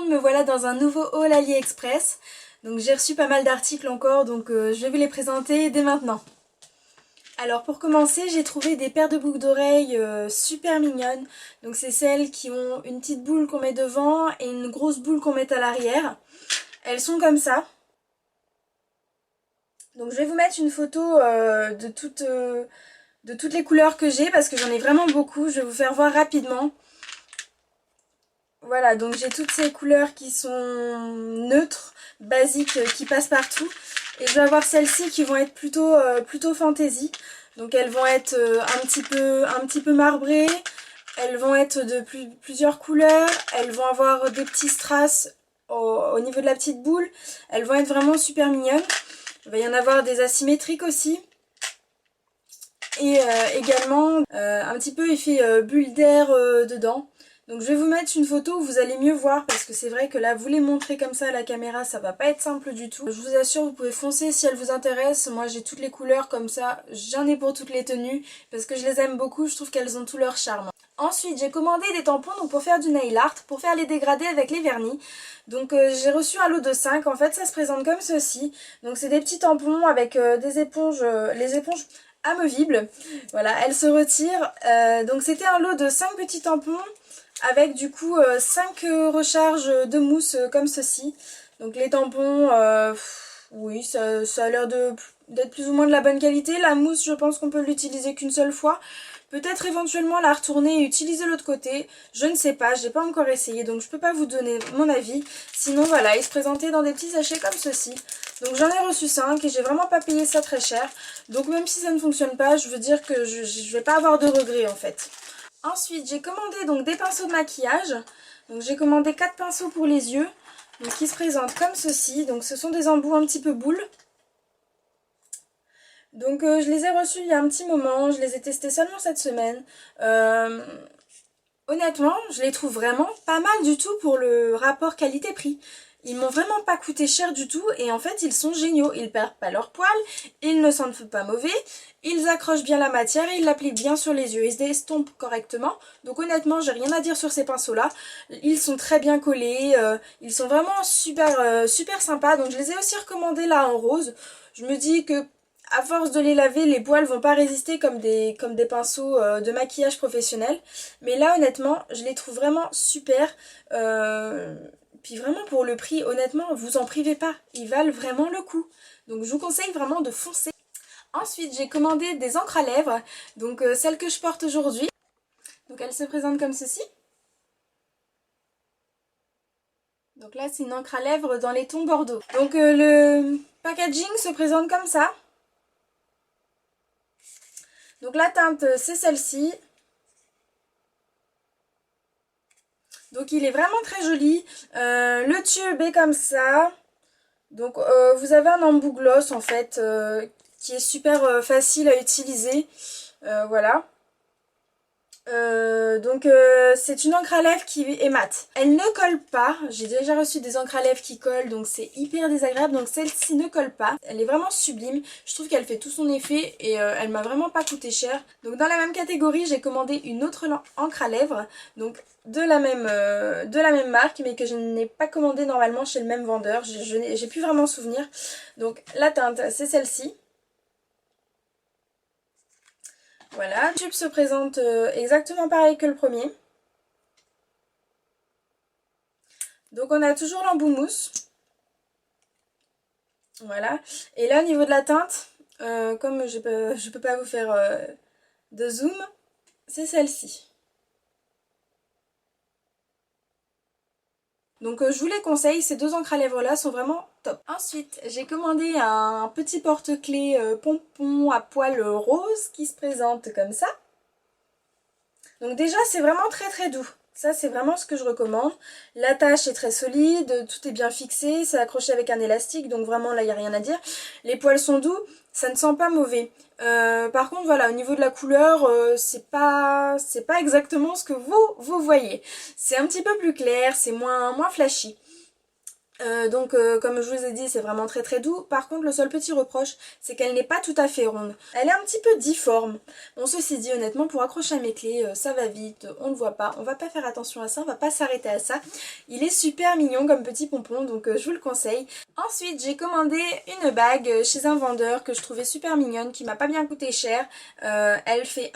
monde, me voilà dans un nouveau haul AliExpress. Donc j'ai reçu pas mal d'articles encore, donc je vais vous les présenter dès maintenant. Alors pour commencer, j'ai trouvé des paires de boucles d'oreilles super mignonnes. Donc c'est celles qui ont une petite boule qu'on met devant et une grosse boule qu'on met à l'arrière. Elles sont comme ça. Donc je vais vous mettre une photo de toutes les couleurs que j'ai parce que j'en ai vraiment beaucoup. Je vais vous faire voir rapidement. Voilà, donc j'ai toutes ces couleurs qui sont neutres, basiques, qui passent partout. Et je vais avoir celles-ci qui vont être plutôt fantaisie. Donc elles vont être un petit peu marbrées. Elles vont être de plusieurs couleurs. Elles vont avoir des petits strass au niveau de la petite boule. Elles vont être vraiment super mignonnes. Il va y en avoir des asymétriques aussi. Et également un petit peu effet bulle d'air dedans. Donc je vais vous mettre une photo où vous allez mieux voir parce que c'est vrai que là vous les montrer comme ça à la caméra ça va pas être simple du tout. Je vous assure vous pouvez foncer si elles vous intéressent. Moi j'ai toutes les couleurs comme ça, j'en ai pour toutes les tenues parce que je les aime beaucoup, je trouve qu'elles ont tout leur charme. Ensuite j'ai commandé des tampons donc pour faire du nail art, pour faire les dégradés avec les vernis. Donc j'ai reçu un lot de 5, en fait ça se présente comme ceci. Donc c'est des petits tampons avec des éponges, les éponges amovibles. Voilà, elles se retirent. Donc c'était un lot de 5 petits tampons avec du coup 5 recharges de mousse comme ceci. Donc les tampons, oui ça a l'air d'être plus ou moins de la bonne qualité. La mousse je pense qu'on peut l'utiliser qu'une seule fois. Peut-être éventuellement la retourner et utiliser l'autre côté. Je ne sais pas, j'ai pas encore essayé donc je peux pas vous donner mon avis. Sinon voilà, ils se présentaient dans des petits sachets comme ceci. Donc j'en ai reçu 5 et j'ai vraiment pas payé ça très cher. Donc même si ça ne fonctionne pas, je veux dire que je vais pas avoir de regrets en fait. Ensuite j'ai commandé donc des pinceaux de maquillage. Donc j'ai commandé 4 pinceaux pour les yeux. Donc qui se présentent comme ceci. Donc ce sont des embouts un petit peu boules. Donc je les ai reçus il y a un petit moment, je les ai testés seulement cette semaine. Honnêtement, je les trouve vraiment pas mal du tout pour le rapport qualité-prix. Ils m'ont vraiment pas coûté cher du tout et en fait ils sont géniaux. Ils perdent pas leurs poils, ils ne sentent pas mauvais, ils accrochent bien la matière et ils l'appliquent bien sur les yeux. Ils se estompent correctement. Donc honnêtement, j'ai rien à dire sur ces pinceaux là. Ils sont très bien collés, ils sont vraiment super sympas. Donc je les ai aussi recommandés là en rose. Je me dis que à force de les laver, les poils vont pas résister comme des pinceaux de maquillage professionnel. Mais là, honnêtement, je les trouve vraiment super. Puis vraiment pour le prix, honnêtement, vous en privez pas. Ils valent vraiment le coup. Donc je vous conseille vraiment de foncer. Ensuite, j'ai commandé des encres à lèvres. Donc celles que je porte aujourd'hui. Donc elles se présentent comme ceci. Donc là, c'est une encre à lèvres dans les tons bordeaux. Donc le packaging se présente comme ça. Donc la teinte c'est celle-ci. Donc il est vraiment très joli. Le tube est comme ça. Donc vous avez un embout gloss en fait qui est super facile à utiliser. Voilà. Donc c'est une encre à lèvres qui est mate. Elle ne colle pas. J'ai déjà reçu des encres à lèvres qui collent donc c'est hyper désagréable. Donc celle-ci ne colle pas. Elle est vraiment sublime. Je trouve qu'elle fait tout son effet et elle m'a vraiment pas coûté cher. Donc dans la même catégorie j'ai commandé une autre encre à lèvres. Donc de la même marque mais que je n'ai pas commandé normalement chez le même vendeur. J'ai plus vraiment souvenir. Donc la teinte c'est celle-ci. Voilà, le tube se présente exactement pareil que le premier. Donc on a toujours l'embout mousse. Voilà. Et là au niveau de la teinte, comme je peux pas vous faire de zoom, c'est celle-ci. Donc je vous les conseille, ces deux encres à lèvres là sont vraiment top. Ensuite j'ai commandé un petit porte-clés pompon à poils rose qui se présente comme ça. Donc déjà c'est vraiment très doux. Ça c'est vraiment ce que je recommande. L'attache est très solide, tout est bien fixé, c'est accroché avec un élastique donc vraiment là il n'y a rien à dire. Les poils sont doux, ça ne sent pas mauvais. Par contre voilà au niveau de la couleur c'est pas exactement ce que vous voyez. C'est un petit peu plus clair, c'est moins flashy. Comme je vous ai dit, c'est vraiment très très doux. Par contre, le seul petit reproche, c'est qu'elle n'est pas tout à fait ronde. Elle est un petit peu difforme. Bon, ceci dit, honnêtement, pour accrocher à mes clés, ça va vite, on ne voit pas. On va pas faire attention à ça, on va pas s'arrêter à ça. Il est super mignon comme petit pompon, donc je vous le conseille. Ensuite, j'ai commandé une bague chez un vendeur que je trouvais super mignonne, qui m'a pas bien coûté cher. Elle fait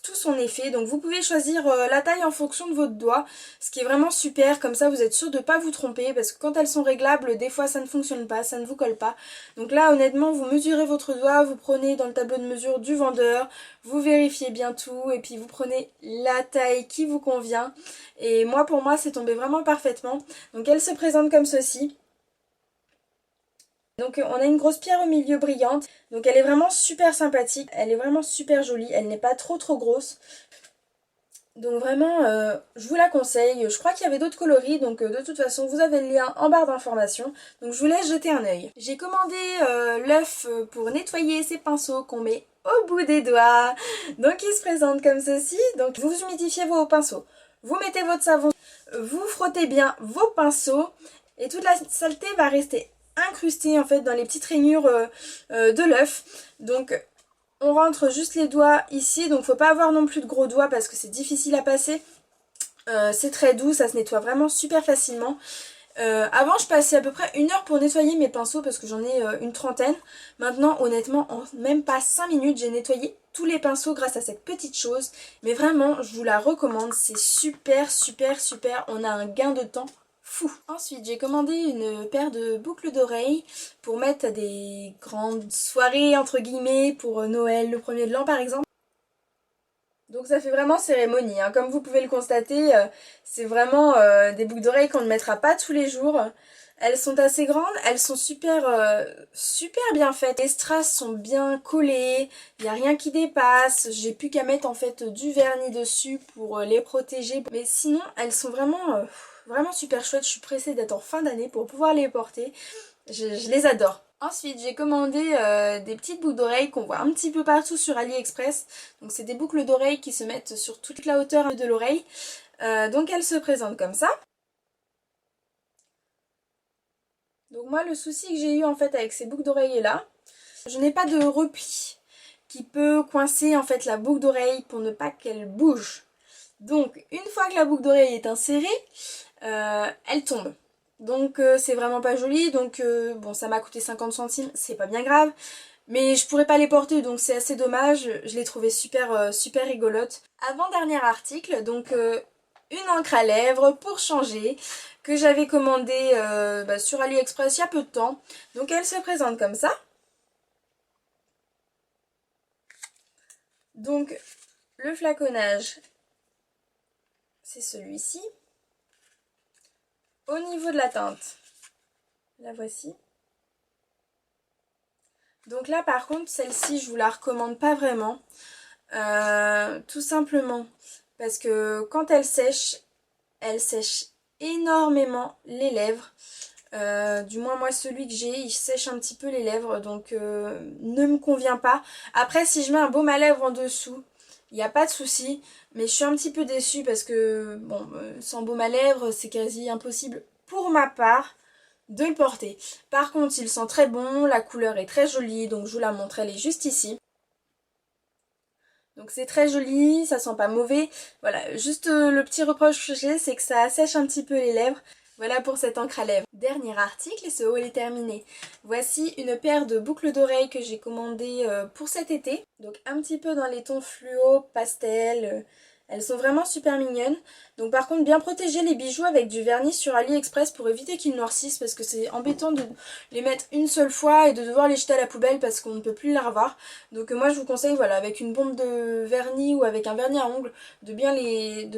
tout son effet, donc vous pouvez choisir la taille en fonction de votre doigt, ce qui est vraiment super, comme ça vous êtes sûr de pas vous tromper, parce que quand elles sont réglables, des fois ça ne fonctionne pas, ça ne vous colle pas. Donc là honnêtement, vous mesurez votre doigt, vous prenez dans le tableau de mesure du vendeur, vous vérifiez bien tout, et puis vous prenez la taille qui vous convient, et moi pour moi c'est tombé vraiment parfaitement. Donc elle se présente comme ceci. Donc on a une grosse pierre au milieu brillante, donc elle est vraiment super sympathique, elle est vraiment super jolie, elle n'est pas trop grosse. Donc vraiment, je vous la conseille. Je crois qu'il y avait d'autres coloris, donc de toute façon, vous avez le lien en barre d'informations. Donc je vous laisse jeter un œil. J'ai commandé l'œuf pour nettoyer ces pinceaux qu'on met au bout des doigts. Donc il se présente comme ceci. Donc vous humidifiez vos pinceaux. Vous mettez votre savon, vous frottez bien vos pinceaux et toute la saleté va rester incrustée en fait dans les petites rainures de l'œuf. Donc on rentre juste les doigts ici, donc faut pas avoir non plus de gros doigts parce que c'est difficile à passer. C'est très doux, ça se nettoie vraiment super facilement. Avant je passais à peu près 1 heure pour nettoyer mes pinceaux parce que j'en ai une trentaine. Maintenant honnêtement en même pas 5 minutes j'ai nettoyé tous les pinceaux grâce à cette petite chose. Mais vraiment je vous la recommande, c'est super super super, on a un gain de temps fou. Ensuite j'ai commandé une paire de boucles d'oreilles pour mettre à des grandes soirées entre guillemets pour Noël, le premier de l'an par exemple. Donc ça fait vraiment cérémonie, hein. Comme vous pouvez le constater, c'est vraiment des boucles d'oreilles qu'on ne mettra pas tous les jours. Elles sont assez grandes, elles sont super bien faites. Les strass sont bien collés, il n'y a rien qui dépasse. J'ai plus qu'à mettre en fait du vernis dessus pour les protéger. Mais sinon, elles sont vraiment super chouettes. Je suis pressée d'être en fin d'année pour pouvoir les porter. Je les adore. Ensuite, j'ai commandé des petites boucles d'oreilles qu'on voit un petit peu partout sur AliExpress. Donc c'est des boucles d'oreilles qui se mettent sur toute la hauteur de l'oreille. Donc elles se présentent comme ça. Donc moi le souci que j'ai eu en fait avec ces boucles d'oreilles là, je n'ai pas de repli qui peut coincer en fait la boucle d'oreille pour ne pas qu'elle bouge. Donc une fois que la boucle d'oreille est insérée, elle tombe. Donc c'est vraiment pas joli, donc bon ça m'a coûté 50 centimes, c'est pas bien grave. Mais je pourrais pas les porter donc c'est assez dommage, je l'ai trouvé super rigolote. Avant-dernier article, donc une encre à lèvres pour changer, que j'avais commandée sur AliExpress il y a peu de temps. Donc elle se présente comme ça. Donc le flaconnage, c'est celui-ci. Au niveau de la teinte, la voici. Donc là par contre celle-ci je vous la recommande pas vraiment. Tout simplement parce que quand elle sèche énormément les lèvres. Du moins moi celui que j'ai il sèche un petit peu les lèvres donc ne me convient pas. Après si je mets un baume à lèvres en dessous il n'y a pas de souci, mais je suis un petit peu déçue parce que bon sans baume à lèvres c'est quasi impossible pour ma part de le porter. Par contre il sent très bon, la couleur est très jolie donc je vous la montre, elle est juste ici. Donc c'est très joli, ça sent pas mauvais. Voilà, juste le petit reproche que j'ai, c'est que ça assèche un petit peu les lèvres. Voilà pour cette encre à lèvres. Dernier article et ce haul est terminé. Voici une paire de boucles d'oreilles que j'ai commandées pour cet été. Donc un petit peu dans les tons fluo, pastel. Elles sont vraiment super mignonnes. Donc par contre bien protéger les bijoux avec du vernis sur AliExpress pour éviter qu'ils noircissent parce que c'est embêtant de les mettre une seule fois et de devoir les jeter à la poubelle parce qu'on ne peut plus les revoir. Donc moi je vous conseille voilà avec une bombe de vernis ou avec un vernis à ongles de bien les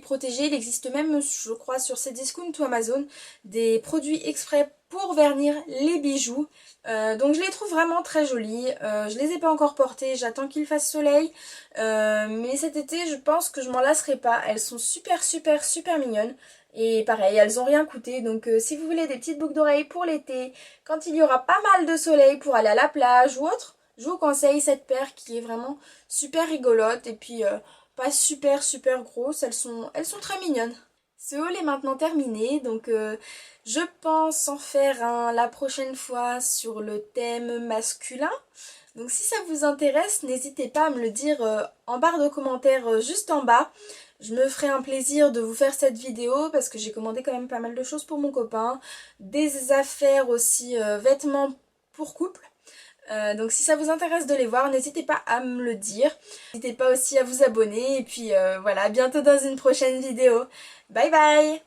protéger. Il existe même je crois sur Cdiscount ou Amazon des produits exprès pour vernir les bijoux. Donc je les trouve vraiment très jolies. Je les ai pas encore portées, j'attends qu'il fasse soleil. Mais cet été je pense que je m'en lasserai pas. Elles sont super mignonnes. Et pareil, elles ont rien coûté. Donc si vous voulez des petites boucles d'oreilles pour l'été, quand il y aura pas mal de soleil pour aller à la plage ou autre, je vous conseille cette paire qui est vraiment super rigolote. Et puis pas super grosse, elles sont très mignonnes. Ce haul est maintenant terminé, donc je pense en faire un la prochaine fois sur le thème masculin. Donc si ça vous intéresse, n'hésitez pas à me le dire en barre de commentaires juste en bas. Je me ferai un plaisir de vous faire cette vidéo parce que j'ai commandé quand même pas mal de choses pour mon copain. Des affaires aussi, vêtements pour couple. Donc si ça vous intéresse de les voir, n'hésitez pas à me le dire. N'hésitez pas aussi à vous abonner et puis voilà, à bientôt dans une prochaine vidéo. Bye bye!